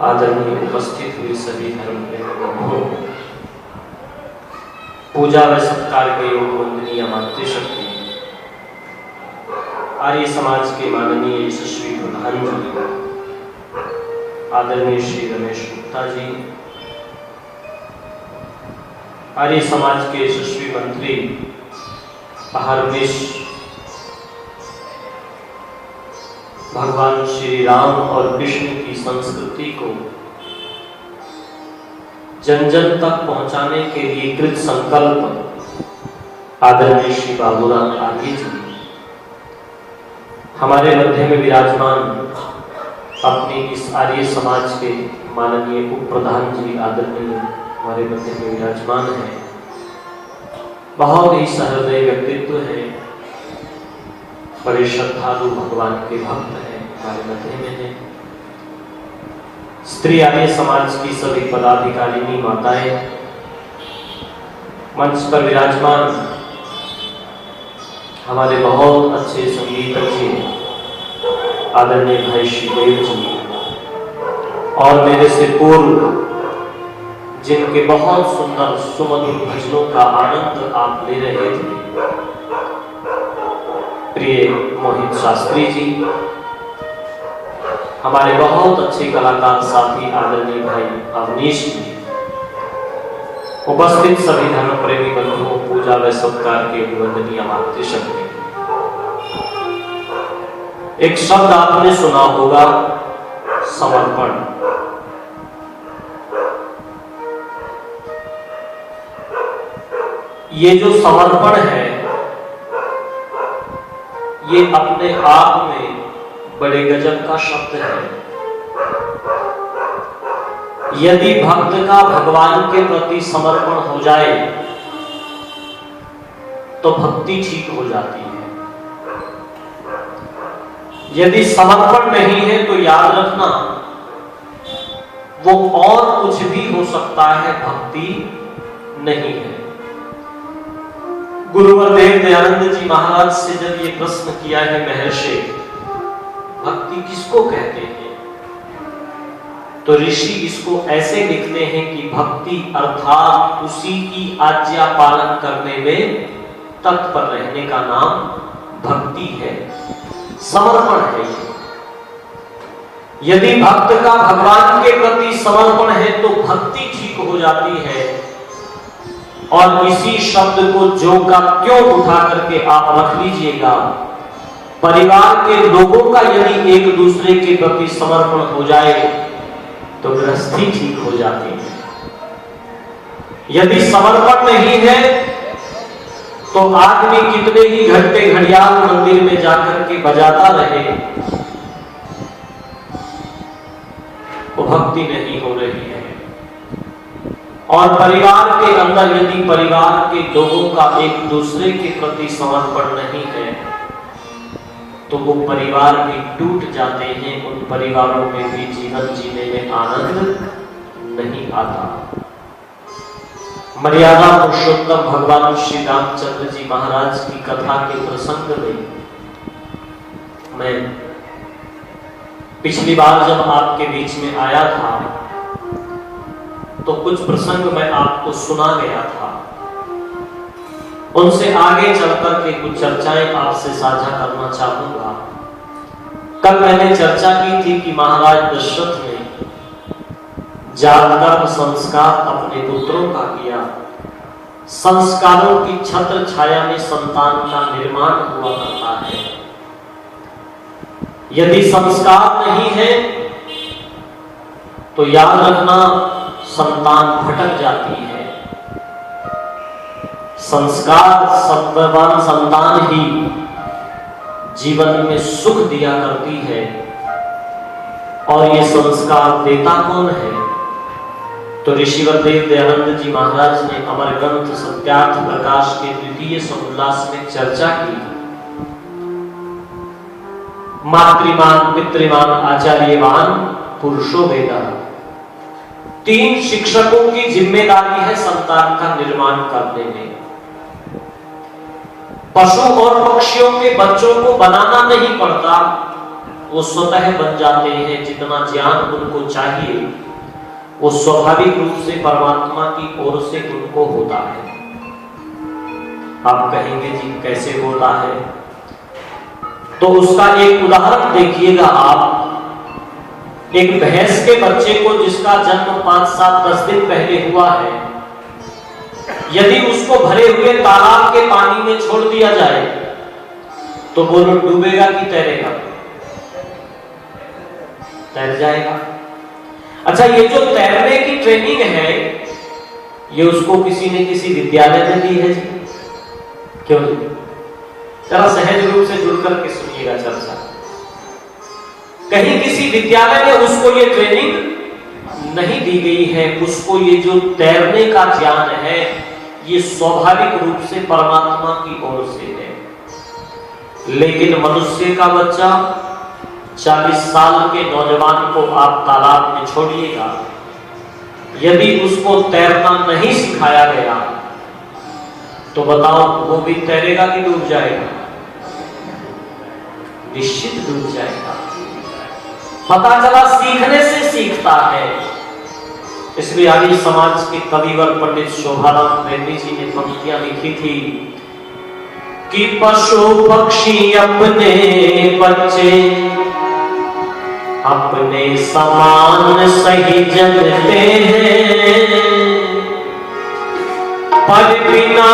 आदरणीय उपस्थित हुए सभी धर्म प्रेमियों, पूजा व सत्कार के योग वंदनीय मातृशक्ति आर्य समाज के माननीय यशस्वी प्रधान जी आदरणीय श्री रमेश गुप्ता जी, आर्य समाज के यशस्वी मंत्री अहरनिश भगवान श्री राम और विष्णु की संस्कृति को जन जन तक पहुंचाने के लिए कृत संकल्प आदरणीय श्री बाबूराम आर्य जी, हमारे मध्य में विराजमान अपनी इस आर्य समाज के माननीय उप प्रधान जी आदरणीय हमारे मध्य में विराजमान है। बहुत ही सहृदय व्यक्तित्व है, बड़े श्रद्धालु भगवान के भक्त हैं, हमारे मध्य में है। स्त्री आर्य समाज की सभी पदाधिकारिणी माताएं, मंच पर विराजमान हमारे बहुत अच्छे संगीतज्ञ आदरणीय भाई श्रीदेव जी, और मेरे से पूर्व जिनके बहुत सुंदर सुमधुर भजनों का आनंद आप ले रहे थे, प्रिय मोहित शास्त्री जी, हमारे बहुत अच्छे कलाकार साथी आदरणीय भाई अवनीश जी, उपस्थित सभी धर्म प्रेमी बंधुओं, पूजा व सत्कार के वंदनीय मातृशक्ति। एक शब्द आपने सुना होगा, समर्पण। ये जो समर्पण है, ये अपने आप में बड़े गजब का शब्द है। यदि भक्त का भगवान के प्रति समर्पण हो जाए तो भक्ति ठीक हो जाती है। यदि समर्पण नहीं है तो याद रखना, वो और कुछ भी हो सकता है, भक्ति नहीं है। गुरुवर दयानंद जी महाराज से जब ये प्रश्न किया है महर्षि, भक्ति किसको कहते हैं, तो ऋषि इसको ऐसे लिखते हैं कि भक्ति अर्थात उसी की आज्ञा पालन करने में तत्पर रहने का नाम भक्ति है, समर्पण है। यदि भक्त का भगवान के प्रति समर्पण है तो भक्ति ठीक हो जाती है। और इसी शब्द को जो का क्यों उठा करके आप रख लीजिएगा, परिवार के लोगों का यदि एक दूसरे के प्रति समर्पण हो जाए तो गृहस्थी ठीक हो जाती है। यदि समर्पण नहीं है तो आदमी कितने ही घंटे घड़ियाल मंदिर में जाकर के बजाता रहे, वो भक्ति नहीं हो रही है। और परिवार के अंदर यदि परिवार के लोगों का एक दूसरे के प्रति समर्पण नहीं है तो वो परिवार भी टूट जाते हैं, उन परिवारों में भी जीवन जीने में आनंद नहीं आता। मर्यादा पुरुषोत्तम भगवान श्री रामचंद्र जी महाराज की कथा के प्रसंग में मैं पिछली बार जब आपके बीच में आया था तो कुछ प्रसंग मैं आपको सुना गया था, उनसे आगे चलकर के कुछ चर्चाएं आपसे साझा करना चाहूंगा। कल मैंने चर्चा की थी कि महाराज दशरथ ने जागकर संस्कार अपने पुत्रों का किया, संस्कारों की छत्र छाया में संतान का निर्माण हुआ करता है। यदि संस्कार नहीं है तो याद रखना संतान भटक जाती है। संस्कार सत्ववान संतान ही जीवन में सुख दिया करती है। और ये संस्कार देता कौन है, तो ऋषिवर दयानंद जी महाराज ने अमर ग्रंथ सत्यार्थ प्रकाश के द्वितीय समुल्लास में चर्चा की। मातृमान, पितृमान, आचार्यवान पुरुषो वेदा, 3 शिक्षकों की जिम्मेदारी है संतान का निर्माण करने में। पशु और पक्षियों के बच्चों को बनाना नहीं पड़ता, वो स्वतः बन जाते हैं। जितना ज्ञान उनको चाहिए वो स्वाभाविक रूप से परमात्मा की ओर से उनको होता है। आप कहेंगे जी कैसे होता है? तो उसका एक उदाहरण देखिएगा आप। एक भैंस के बच्चे को जिसका जन्म 5, 7, 10 दिन पहले हुआ है, यदि उसको भरे हुए तालाब के पानी में छोड़ दिया जाए तो बोलो डूबेगा कि तैरेगा? तैर जाएगा। अच्छा, ये जो तैरने की ट्रेनिंग है ये उसको किसी ने किसी विद्यालय में दी है जी? क्यों? जरा सहज रूप से जुड़ करके सुनिएगा चर्चा। कहीं किसी विद्यालय में उसको ये ट्रेनिंग नहीं दी गई है। उसको ये जो तैरने का ज्ञान है ये स्वाभाविक रूप से परमात्मा की ओर से है। लेकिन मनुष्य का बच्चा 40 साल के नौजवान को आप तालाब में छोड़िएगा, यदि उसको तैरना नहीं सिखाया गया तो बताओ वो भी तैरेगा कि डूब जाएगा? निश्चित डूब जाएगा। पता चला सीखने से सीखता है। इसलिए आर्य समाज के कविवर पंडित शोभाराम प्रेमी जी ने पंक्तियां लिखी थी कि पशु पक्षी अपने बच्चे अपने समान सही जनते हैं, पर बिना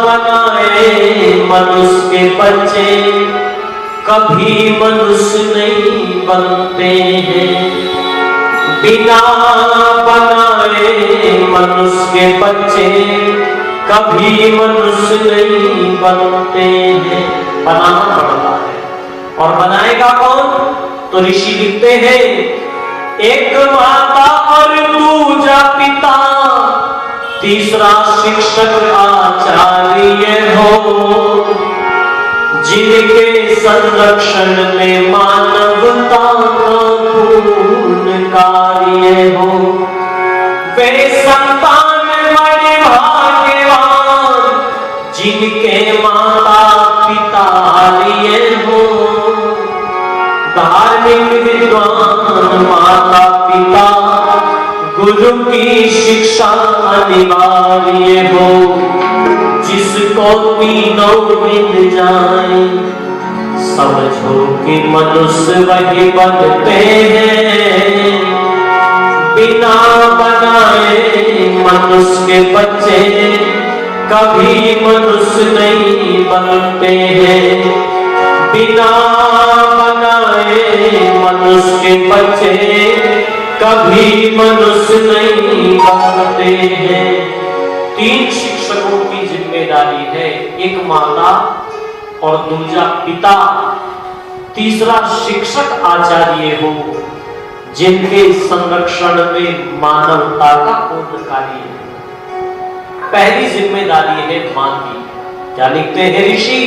बनाए मनुष्य के बच्चे कभी मनुष्य नहीं बनते हैं। बिना बनाए मनुष्य के बच्चे कभी मनुष्य नहीं बनते हैं। बनाना पड़ता है। और बनाएगा कौन? तो ऋषि लिखते हैं एक माता और दूजा पिता, तीसरा शिक्षक आचार्य हो, जिनके संरक्षण में मानवता का पूर्ण कार्य हो। वे संतान बड़े भाग्यवान जिनके माता पिता लिए हो। धार्मिक विद्वान माता पिता गुरु की शिक्षा अनिवार्य हो। जिसको तीनों मिल जाए समझो कि मनुष्य वही बनते हैं। बिना बनाए मनुष्य के बच्चे कभी मनुष्य नहीं बनते हैं। बिना बनाए मनुष्य के बच्चे कभी मनुष्य नहीं बनते हैं। 3 शिक्षकों की जिम्मेदारी है, एक माता और दूसरा पिता, तीसरा शिक्षक आचार्य हो, जिनके संरक्षण में मानवता का पूर्ण कार्य है। पहली जिम्मेदारी है मां की। क्या लिखते हैं ऋषि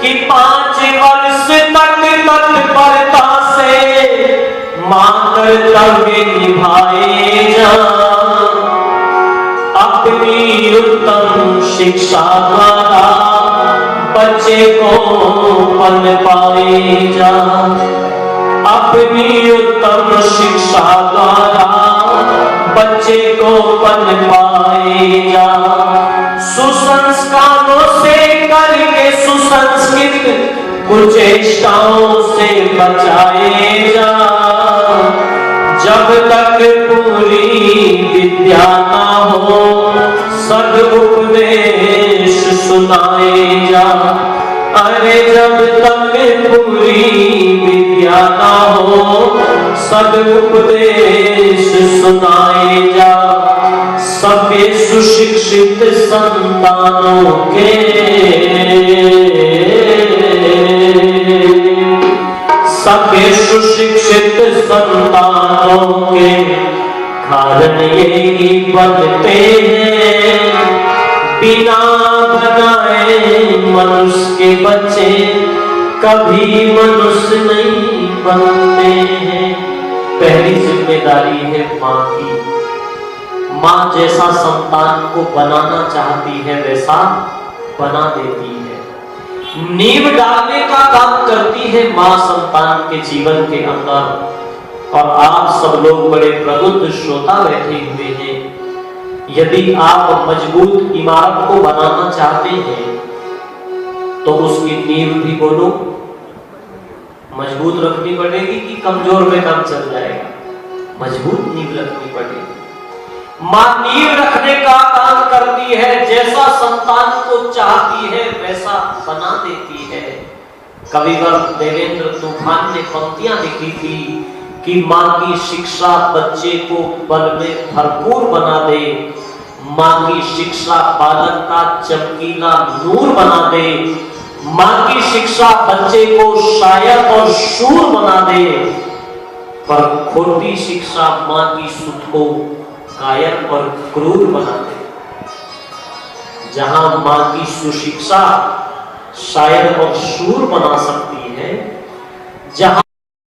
कि 5 वर्ष तक तत्परता से मां कर्तव्य निभाए जा। अपनी उत्तम शिक्षा द्वारा बच्चे को पन पाए जा। अपनी उत्तम शिक्षा द्वारा बच्चे को पन पाए जा। सुसंस्कारों से करके सुसंस्कृत कुचेष्टाओं से बचाए जा। जब तक पूरी विद्या ना हो सदुपदेश सुनाए जा। अरे जब तक पूरी विद्या ना हो सदुपदेश सुनाए जा। सभ्य सुशिक्षित संतानों के सभ्य सुशिक्षित संतानों के कारण यही बनते हैं। बिना बनाए मनुष्य के बच्चे कभी मनुष्य नहीं बनते हैं। पहली जिम्मेदारी है मां की। मां जैसा संतान को बनाना चाहती है वैसा बना देती है। नींव डालने का काम करती है मां संतान के जीवन के अंदर। और आप सब लोग बड़े प्रबुद्ध श्रोता बैठे हुए हैं, यदि आप मजबूत इमारत को बनाना चाहते हैं तो उसकी नींव भी बोलो मजबूत रखनी पड़ेगी कि कमजोर में काम चल जाएगा? मजबूत नींव रखनी पड़ेगी। मां नींव रखने का काम करती है, जैसा संतान को चाहती है वैसा बना देती है। कविवर देवेंद्र तूफान ने पंक्तियां लिखी थी कि मां की शिक्षा बच्चे को बल में भरपूर बना दे, मां की शिक्षा बालक का चमकीला नूर बना दे, मां की शिक्षा बच्चे को शायर और शूर बना दे, पर खोटी शिक्षा मां की सुध को कायर और क्रूर बना दे। जहां मां की सुशिक्षा शायर और शूर बना सकती है, जहां